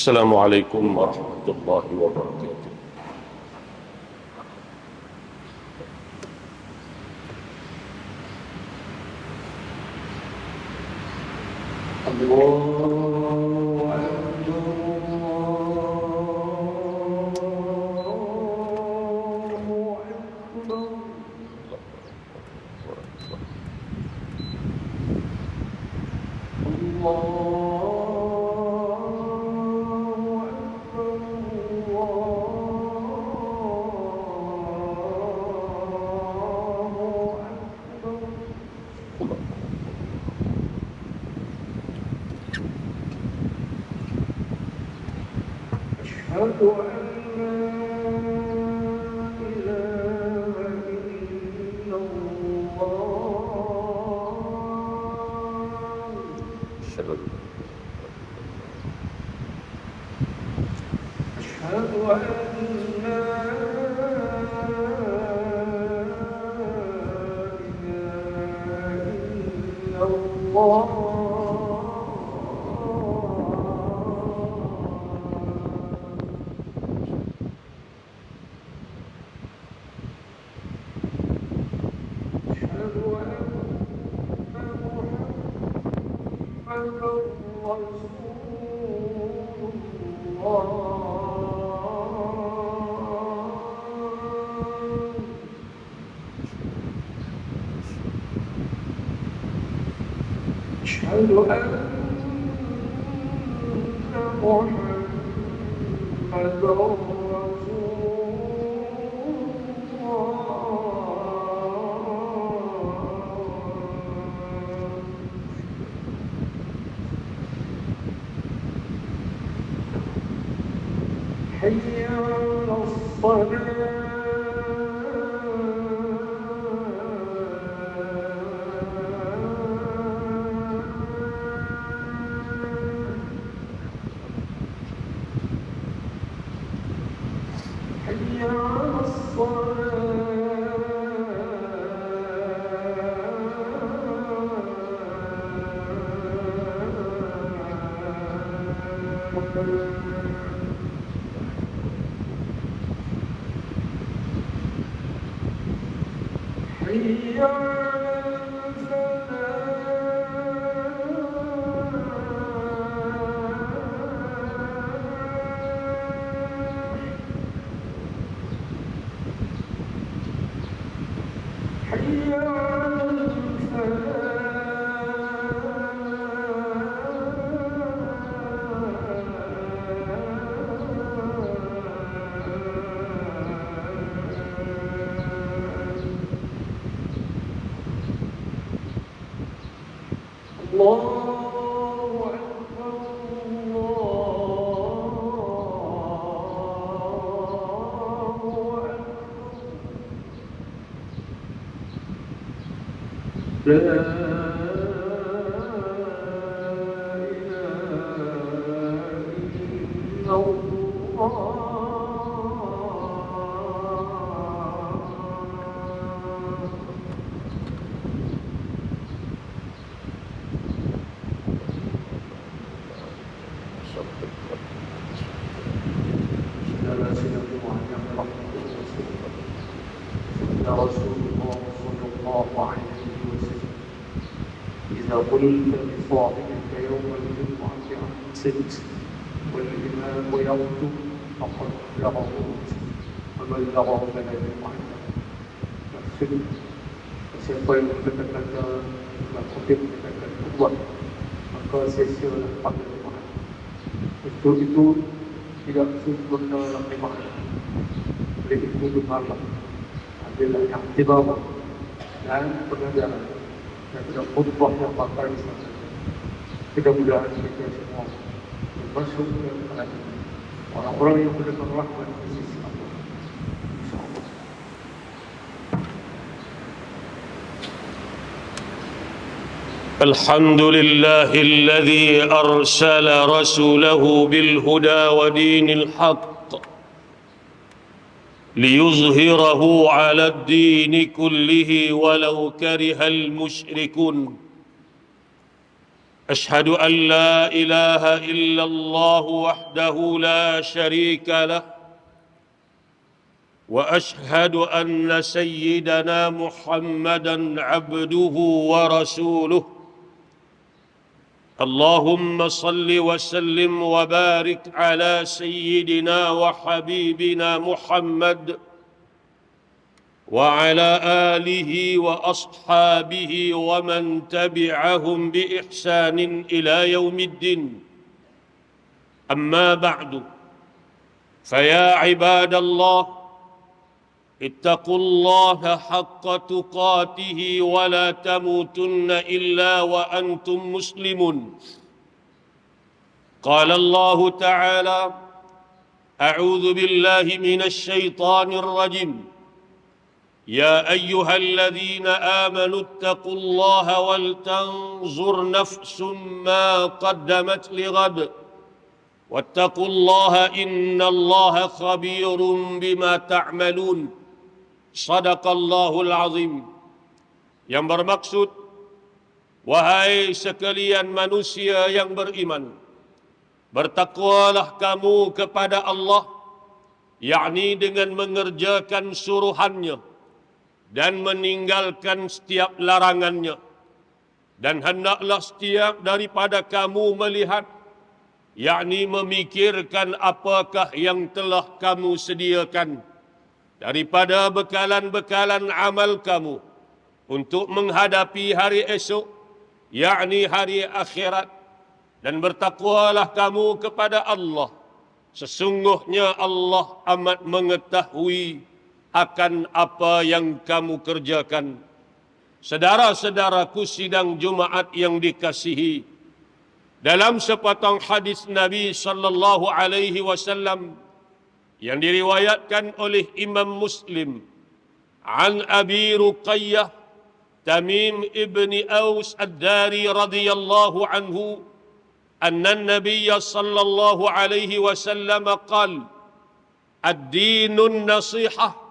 Assalamualaikum warahmatullahi wabarakatuh. Allahu Akbar, Allahu Akbar. أشهد أن لا إله إلا الله. أشهد أن لا إله إلا الله. أشهد أن محمدا حي على الصلاة. حي على حي الله أكبر، الله أكبر. لا إله إلا الله. يا رسول الله صلى الله عليه وسلم إذا قلت لصاحبك يوم الجمعة أنصت والإمام يخطب فقد بلغه ومن بلغه فلا يفعل. Maksud siapa yang berkata-kata dan khutib katakan buat, maka sia-sialah pada Tuhan. Itu tidak sempurna dalam ibadah. Oleh itu berharap adalah yang dibawa dan pengajaran dan tidak khutbah yang pakai sana. Mudah-mudahan kita semua masuk ke dalam orang-orang yang mendapat rahmat di sisi Allah. InsyaAllah. الحمد لله الذي أرسل رسوله بالهدى ودين الحق ليظهره على الدين كله ولو كره المشركون. أشهد أن لا إله إلا الله وحده لا شريك له وأشهد أن سيدنا محمدا عبده ورسوله اللهم صل وسلم وبارك على سيدنا وحبيبنا محمد وعلى آله وأصحابه ومن تبعهم بإحسان إلى يوم الدين. أما بعد، فيا عباد الله، اتقوا الله حق تقاته ولا تموتن إلا وأنتم مسلمون. قال الله تعالى: أعوذ بالله من الشيطان الرجيم. يا أيها الذين آمنوا اتقوا الله ولتنظر نفس ما قدمت لغد واتقوا الله إن الله خبير بما تعملون. Sadaqallahul azim. Yang bermaksud, wahai sekalian manusia yang beriman, bertakwalah kamu kepada Allah, yakni dengan mengerjakan suruhannya dan meninggalkan setiap larangannya. Dan hendaklah setiap daripada kamu melihat, yakni memikirkan apakah yang telah kamu sediakan daripada bekalan-bekalan amal kamu untuk menghadapi hari esok, yakni hari akhirat. Dan bertakwalah kamu kepada Allah. Sesungguhnya Allah amat mengetahui akan apa yang kamu kerjakan. Saudara-saudaraku sidang Jumaat yang dikasihi, dalam sepotong hadis Nabi sallallahu alaihi wasallam yang diriwayatkan oleh Imam Muslim, an Abi Ruqayyah Tamim ibni Aus ad-Dari radhiyallahu anhu, anna an-nabiy sallallahu alaihi wasallam qala: ad-dinun nasihah.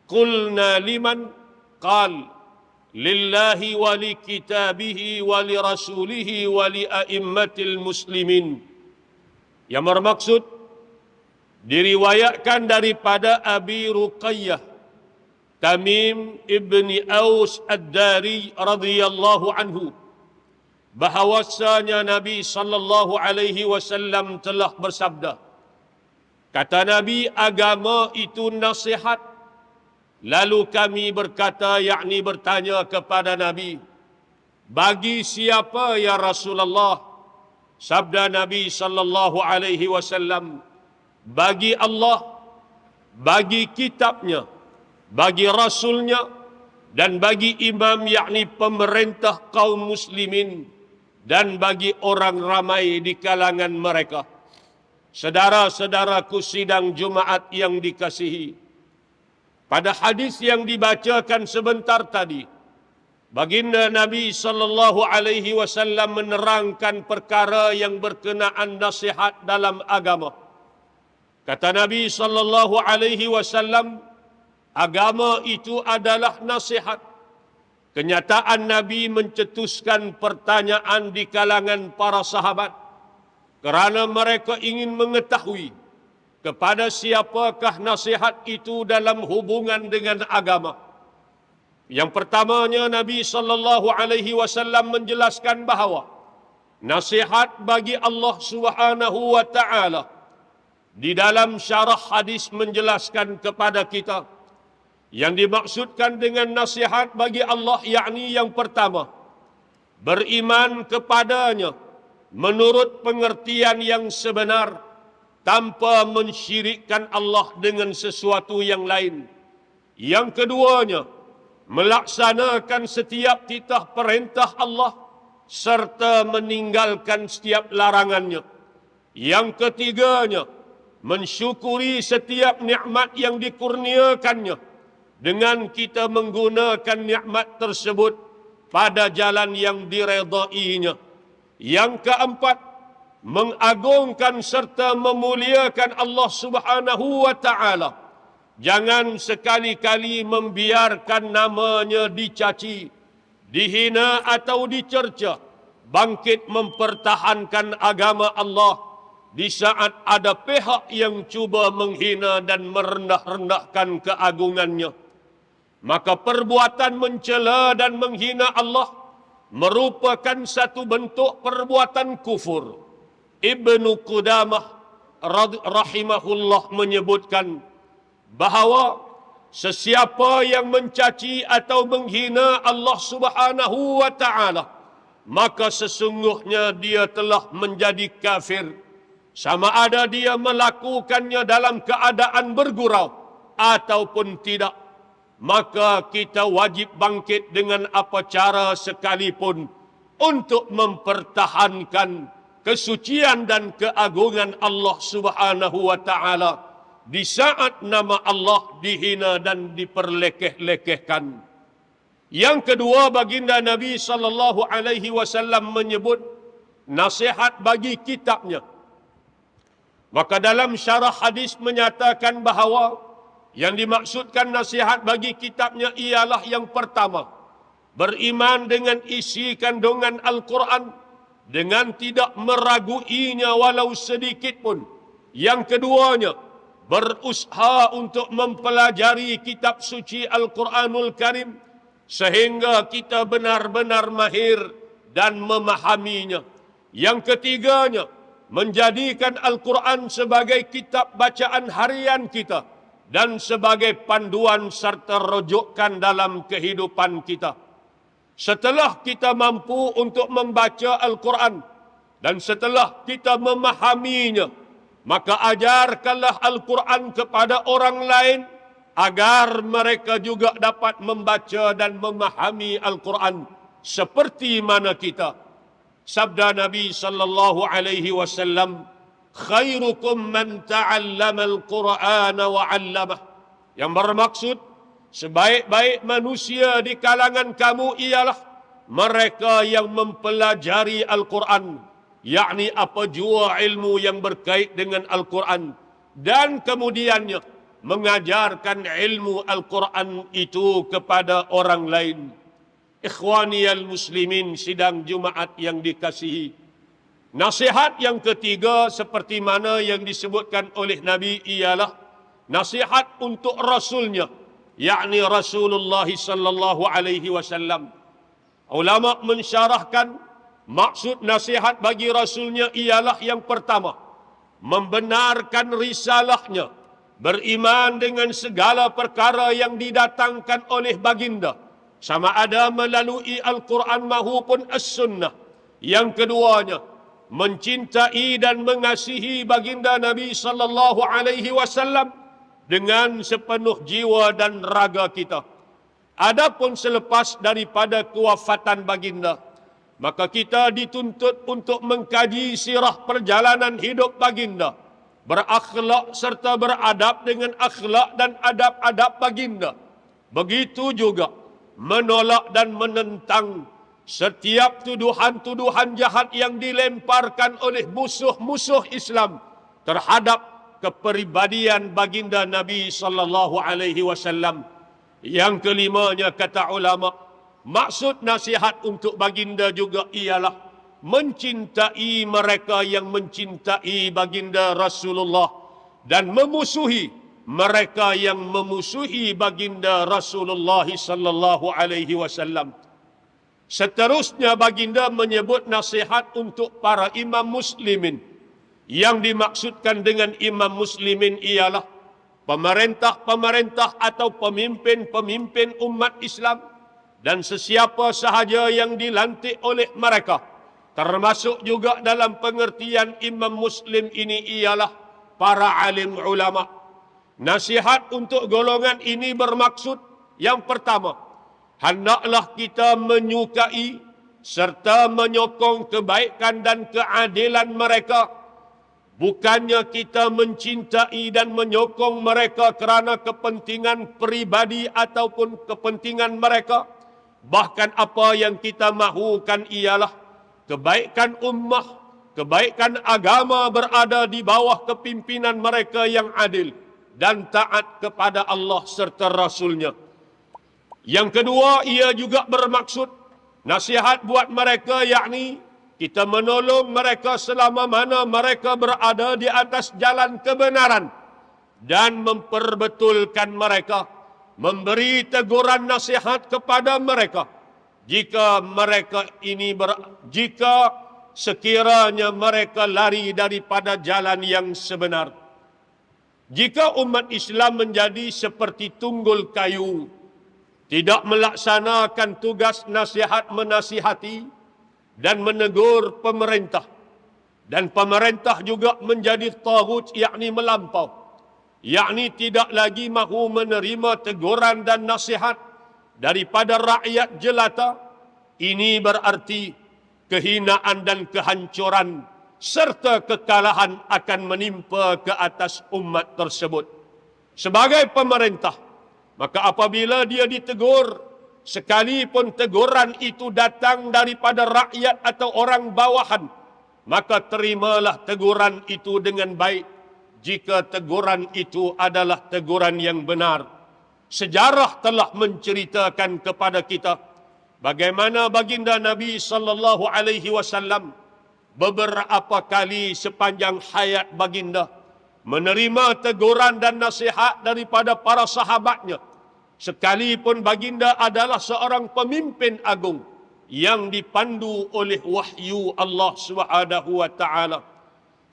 Qulna liman? Qala: lillahi wa li kitabihi wa li rasulihi wa li a'immatil muslimin. Yang bermaksud, diriwayatkan daripada Abi Ruqayyah Tamim ibni Aus ad-Dari radhiyallahu anhu, bahawasanya Nabi sallallahu alaihi wasallam telah bersabda, kata Nabi, agama itu nasihat. Lalu kami berkata, yakni bertanya kepada Nabi, bagi siapa ya Rasulullah? Sabda Nabi sallallahu alaihi wasallam, bagi Allah, bagi kitabnya, bagi rasulnya, dan bagi imam, yakni pemerintah kaum muslimin, dan bagi orang ramai di kalangan mereka. Saudara-saudaraku sidang Jumaat yang dikasihi, pada hadis yang dibacakan sebentar tadi, baginda Nabi sallallahu alaihi wasallam menerangkan perkara yang berkenaan nasihat dalam agama. Kata Nabi sallallahu alaihi wasallam, agama itu adalah nasihat. Kenyataan Nabi mencetuskan pertanyaan di kalangan para sahabat kerana mereka ingin mengetahui kepada siapakah nasihat itu dalam hubungan dengan agama. Yang pertamanya, Nabi sallallahu alaihi wasallam menjelaskan bahawa nasihat bagi Allah Subhanahu wa taala. Di dalam syarah hadis menjelaskan kepada kita, yang dimaksudkan dengan nasihat bagi Allah, yakni yang pertama, beriman kepadanya menurut pengertian yang sebenar, tanpa mensyirikkan Allah dengan sesuatu yang lain. Yang keduanya, melaksanakan setiap titah perintah Allah serta meninggalkan setiap larangannya. Yang ketiganya, mensyukuri setiap nikmat yang dikurniakannya dengan kita menggunakan nikmat tersebut pada jalan yang diredainya. Yang keempat, mengagungkan serta memuliakan Allah Subhanahu wa taala. Jangan sekali-kali membiarkan namanya dicaci, dihina atau dicerca, bangkit mempertahankan agama Allah di saat ada pihak yang cuba menghina dan merendah-rendahkan keagungannya. Maka perbuatan mencela dan menghina Allah merupakan satu bentuk perbuatan kufur. Ibnu Qudamah rahimahullah menyebutkan bahawa sesiapa yang mencaci atau menghina Allah Subhanahu wa taala, maka sesungguhnya dia telah menjadi kafir, sama ada dia melakukannya dalam keadaan bergurau ataupun tidak. Maka kita wajib bangkit dengan apa cara sekalipun untuk mempertahankan kesucian dan keagungan Allah Subhanahu wa taala di saat nama Allah dihina dan diperlekeh-lekehkan. Yang kedua, baginda Nabi sallallahu alaihi wasallam menyebut nasihat bagi kitabnya. Maka dalam syarah hadis menyatakan bahawa yang dimaksudkan nasihat bagi kitabnya ialah yang pertama, beriman dengan isi kandungan Al-Quran dengan tidak meraguinya walau sedikit pun. Yang keduanya, berusaha untuk mempelajari kitab suci Al-Quranul Karim sehingga kita benar-benar mahir dan memahaminya. Yang ketiganya, menjadikan Al-Quran sebagai kitab bacaan harian kita dan sebagai panduan serta rujukan dalam kehidupan kita. Setelah kita mampu untuk membaca Al-Quran dan setelah kita memahaminya, maka ajarkanlah Al-Quran kepada orang lain agar mereka juga dapat membaca dan memahami Al-Quran seperti mana kita. Sabda Nabi sallallahu alaihi wasallam, khairukum man ta'allama al-Qur'ana wa 'allamah. Yang bermaksud, sebaik-baik manusia di kalangan kamu ialah mereka yang mempelajari Al-Quran, yakni apa jua ilmu yang berkait dengan Al-Quran, dan kemudiannya mengajarkan ilmu Al-Quran itu kepada orang lain. Ikhwani al-muslimin sidang Jumaat yang dikasihi, nasihat yang ketiga seperti mana yang disebutkan oleh Nabi ialah nasihat untuk Rasulnya, yakni Rasulullah sallallahu alaihi wasallam. Ulama mensyarahkan maksud nasihat bagi Rasulnya ialah yang pertama, membenarkan risalahnya, beriman dengan segala perkara yang didatangkan oleh baginda, sama ada melalui Al-Quran maupun As-Sunnah. Yang keduanya, mencintai dan mengasihi baginda Nabi sallallahu alaihi wasallam dengan sepenuh jiwa dan raga kita. Adapun selepas daripada kewafatan baginda, maka kita dituntut untuk mengkaji sirah perjalanan hidup baginda, berakhlak serta beradab dengan akhlak dan adab-adab baginda. Begitu juga menolak dan menentang setiap tuduhan-tuduhan jahat yang dilemparkan oleh musuh-musuh Islam terhadap kepribadian baginda Nabi sallallahu alaihi wasallam. Yang kelimanya, kata ulama, maksud nasihat untuk baginda juga ialah mencintai mereka yang mencintai baginda Rasulullah dan memusuhi mereka yang memusuhi baginda Rasulullah sallallahu alaihi wasallam. Seterusnya baginda menyebut nasihat untuk para imam muslimin. Yang dimaksudkan dengan imam muslimin ialah pemerintah-pemerintah atau pemimpin-pemimpin umat Islam dan sesiapa sahaja yang dilantik oleh mereka. Termasuk juga dalam pengertian imam muslim ini ialah para alim ulama. Nasihat untuk golongan ini bermaksud yang pertama, hendaklah kita menyukai serta menyokong kebaikan dan keadilan mereka. Bukannya kita mencintai dan menyokong mereka kerana kepentingan peribadi ataupun kepentingan mereka. Bahkan apa yang kita mahukan ialah kebaikan ummah, kebaikan agama berada di bawah kepimpinan mereka yang adil dan taat kepada Allah serta Rasulnya. Yang kedua, ia juga bermaksud nasihat buat mereka, yakni Kita menolong mereka selama mana mereka berada di atas jalan kebenaran dan memperbetulkan mereka, memberi teguran nasihat kepada mereka jika sekiranya mereka lari daripada jalan yang sebenar. Jika umat Islam menjadi seperti tunggul kayu, tidak melaksanakan tugas nasihat menasihati dan menegur pemerintah, dan pemerintah juga menjadi taghut, yakni melampau, yakni tidak lagi mahu menerima teguran dan nasihat daripada rakyat jelata, ini berarti kehinaan dan kehancuran serta kekalahan akan menimpa ke atas umat tersebut. Sebagai pemerintah, maka apabila dia ditegur, sekalipun teguran itu datang daripada rakyat atau orang bawahan, maka terimalah teguran itu dengan baik jika teguran itu adalah teguran yang benar. Sejarah telah menceritakan kepada kita bagaimana baginda Nabi sallallahu alaihi wasallam beberapa kali sepanjang hayat baginda menerima teguran dan nasihat daripada para sahabatnya, sekalipun baginda adalah seorang pemimpin agung yang dipandu oleh wahyu Allah Subhanahu wa taala.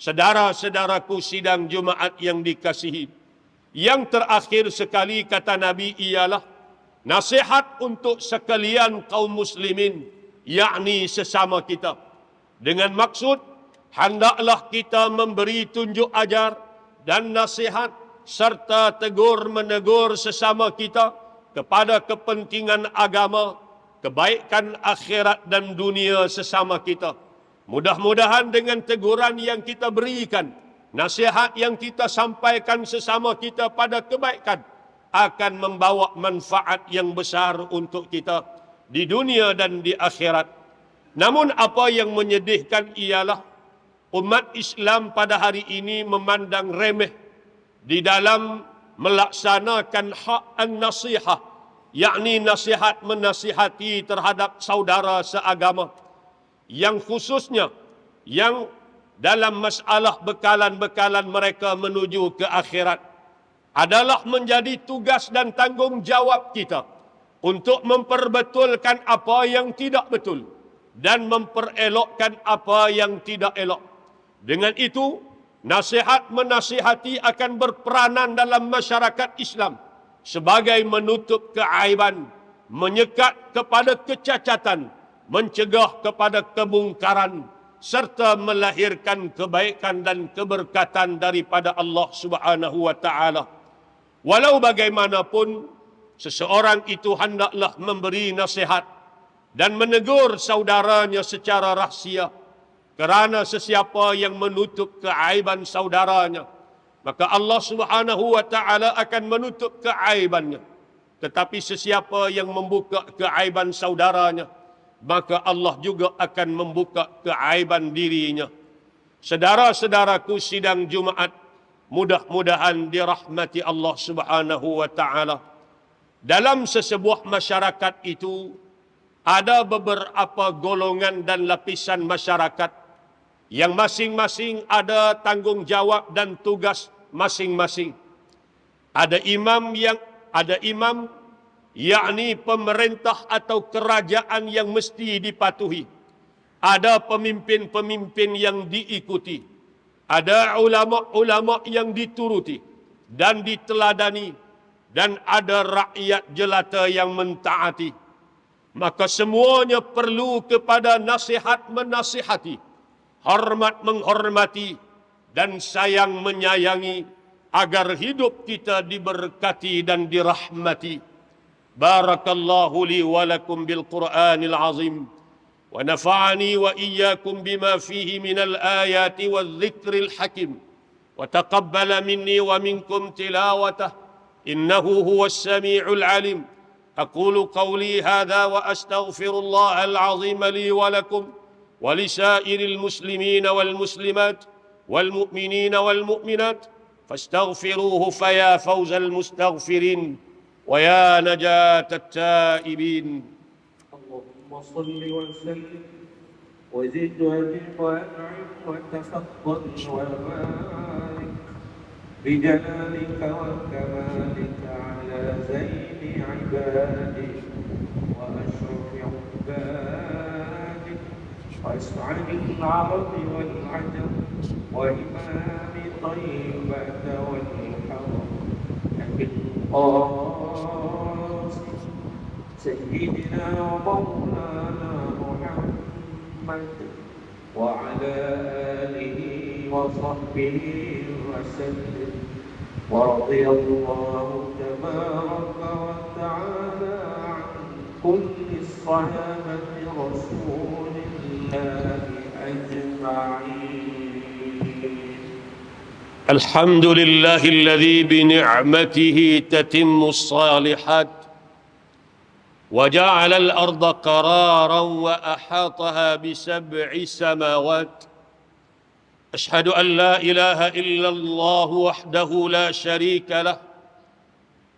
Saudara-saudaraku sidang Jumaat yang dikasihi, yang terakhir sekali kata Nabi ialah nasihat untuk sekalian kaum muslimin, yakni sesama kita. Dengan maksud, hendaklah kita memberi tunjuk ajar dan nasihat serta tegur-menegur sesama kita kepada kepentingan agama, kebaikan akhirat dan dunia sesama kita. Mudah-mudahan dengan teguran yang kita berikan, nasihat yang kita sampaikan sesama kita pada kebaikan, akan membawa manfaat yang besar untuk kita di dunia dan di akhirat. Namun apa yang menyedihkan ialah umat Islam pada hari ini memandang remeh di dalam melaksanakan hak an-nasihah, yakni nasihat menasihati terhadap saudara seagama, yang khususnya yang dalam masalah bekalan-bekalan mereka menuju ke akhirat, adalah menjadi tugas dan tanggungjawab kita untuk memperbetulkan apa yang tidak betul dan memperelokkan apa yang tidak elok. Dengan itu, nasihat menasihati akan berperanan dalam masyarakat Islam sebagai menutup keaiban, menyekat kepada kecacatan, mencegah kepada kemungkaran, serta melahirkan kebaikan dan keberkatan daripada Allah Subhanahu wa taala. Walau bagaimanapun, seseorang itu hendaklah memberi nasihat dan menegur saudaranya secara rahsia, kerana sesiapa yang menutup keaiban saudaranya, maka Allah Subhanahu wa taala akan menutup keaibannya. Tetapi sesiapa yang membuka keaiban saudaranya, maka Allah juga akan membuka keaiban dirinya. Saudara-saudaraku sidang Jumaat, mudah-mudahan dirahmati Allah Subhanahu wa taala. Dalam sesebuah masyarakat itu ada beberapa golongan dan lapisan masyarakat yang masing-masing ada tanggungjawab dan tugas masing-masing. Ada imam, yakni pemerintah atau kerajaan yang mesti dipatuhi. Ada pemimpin-pemimpin yang diikuti. Ada ulama-ulama yang dituruti dan diteladani, dan ada rakyat jelata yang mentaati. Maka semuanya perlu kepada nasihat menasihati, hormat menghormati, dan sayang menyayangi, agar hidup kita diberkati dan dirahmati. Barakallahu li wa lakum bil Qur'anil azim, wa nafa'ani wa iyyakum bima fihi minal ayati wal dhikril hakim, wa taqabbala minni wa minkum tilawatah, innahu huwas sami'ul alim. أقول قولي هذا وأستغفر الله العظيم لي ولكم ولسائر المسلمين والمسلمات والمؤمنين والمؤمنات فاستغفروه فيا فوز المستغفرين ويا نجاة التائبين. اللهم صل وسلم وزد وأجب وأنعم وتفضل وبارك بجلالك وكمالك على زين عبادك وأشرف عبادك وأسعد العرب والعجم وإمام طيبة والحرم أبي القاسم سيدنا ومولانا محمد وعلى آله وصحبه وسلم ورضي الله تبارك وتعالى عن كل الصحابة رسول الله أجمعين. الحمد لله الذي بنعمته تتم الصالحات وجعل الأرض قرارا وأحاطها بسبع سماوات. أشهد أن لا إله إلا الله وحده لا شريك له،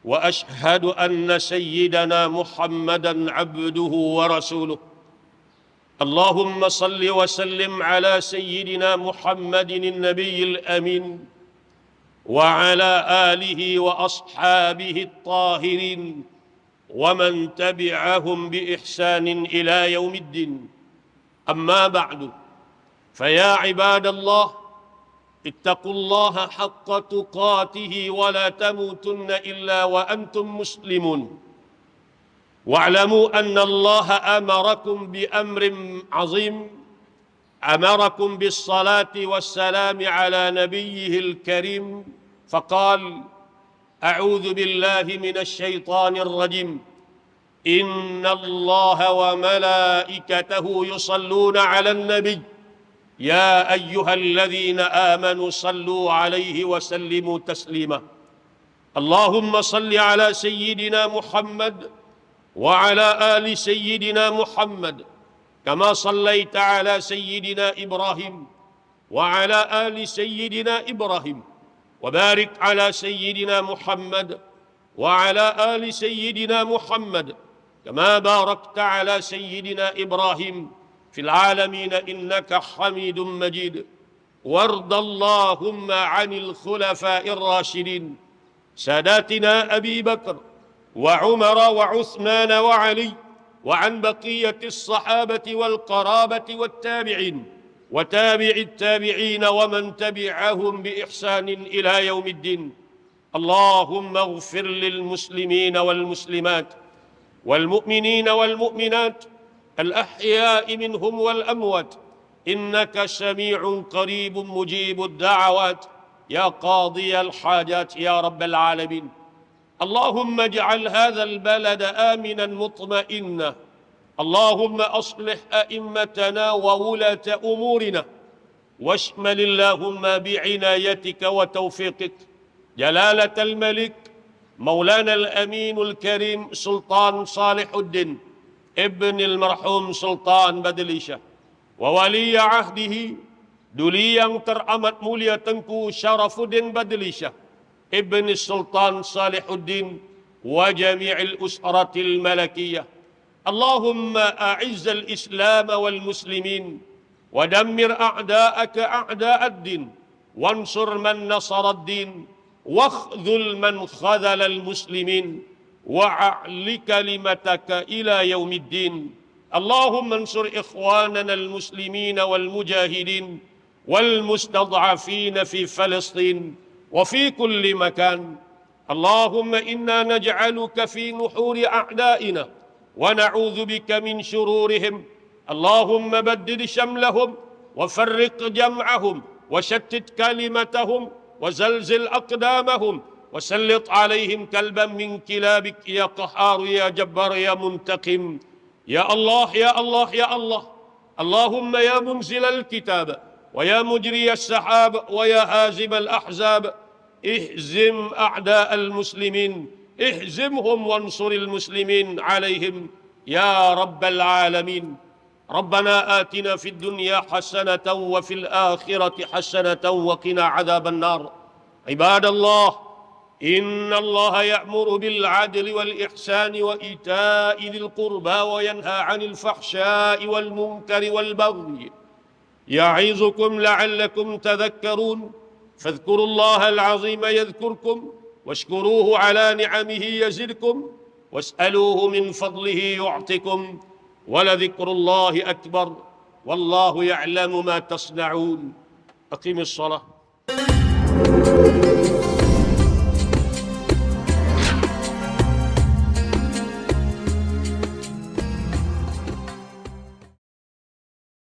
وأشهد أن سيدنا محمدًا عبده ورسوله. اللهم صل وسلم على سيدنا محمد النبي الأمين وعلى آله وأصحابه الطاهرين ومن تبعهم بإحسان إلى يوم الدين. أما بعد، فيا عباد الله، اتقوا الله حق تقاته ولا تموتن إلا وأنتم مسلمون، واعلموا أن الله أمركم بأمر عظيم، أمركم بالصلاة والسلام على نبيه الكريم، فقال: أعوذ بالله من الشيطان الرجيم، إن الله وملائكته يصلون على النبي يا أيها الذين آمنوا صلوا عليه وسلموا تسليما. اللهم صل على سيدنا محمد وعلى آل سيدنا محمد كما صليت على سيدنا إبراهيم وعلى آل سيدنا إبراهيم، وبارك على سيدنا محمد وعلى آل سيدنا محمد كما باركت على سيدنا إبراهيم في العالمين إنك حميد مجيد. وارض اللهم عن الخلفاء الراشدين ساداتنا أبي بكر وعمر وعثمان وعلي، وعن بقية الصحابة والقرابة والتابعين وتابع التابعين ومن تبعهم بإحسان إلى يوم الدين. اللهم اغفر للمسلمين والمسلمات والمؤمنين والمؤمنات الأحياء منهم والأموات، إنك سميع قريب مجيب الدعوات يا قاضي الحاجات يا رب العالمين. اللهم اجعل هذا البلد آمنا مطمئنا. اللهم أصلح أئمتنا وولاة أمورنا، واشمل اللهم بعنايتك وتوفيقك جلالة الملك مولانا الأمين الكريم سلطان صالح الدين ابن المرحوم سلطان Badlisha, وولي عهده duli yang teramat mulia Tengku Syarafuddin Badlisha ibn Sultan Salihuddin wa jami'il usratil malakiyah. Allahumma a'izzal Islam wal muslimin wa dammir a'da'aka a'da'ad din wansur man nasarad din wakhdhul man khadhalal muslimin wa'ali kalimataka ila yaumiddin. Allahumma ansur ikhwanana al-muslimina wal-mujahidin wal-mustad'afina fi Palestin wa fi kulli makan. Allahumma inna naj'aluka fi nuhuri a'da'ina wa na'udzu bika min shururihim. Allahumma baddid shamlahum wa farriq jam'ahum wa shattit kalimatahum wa zalzil aqdamahum وسلط عليهم كلبا من كلابك يا قهار يا جبار يا منتقم يا الله يا الله يا الله. اللهم يا منزل الكتاب ويا مجري السحاب ويا هازم الأحزاب اهزم أعداء المسلمين، اهزمهم وانصر المسلمين عليهم يا رب العالمين. ربنا آتنا في الدنيا حسنة وفي الآخرة حسنة وقنا عذاب النار. عباد الله، إن الله يأمر بالعدل والإحسان وإيتاء ذي القربى وينهى عن الفحشاء والمنكر والبغي يعظكم لعلكم تذكرون فاذكروا الله العظيم يذكركم واشكروه على نعمه يزدكم واسألوه من فضله يعطكم ولذكر الله أكبر والله يعلم ما تصنعون. أقم الصلاة.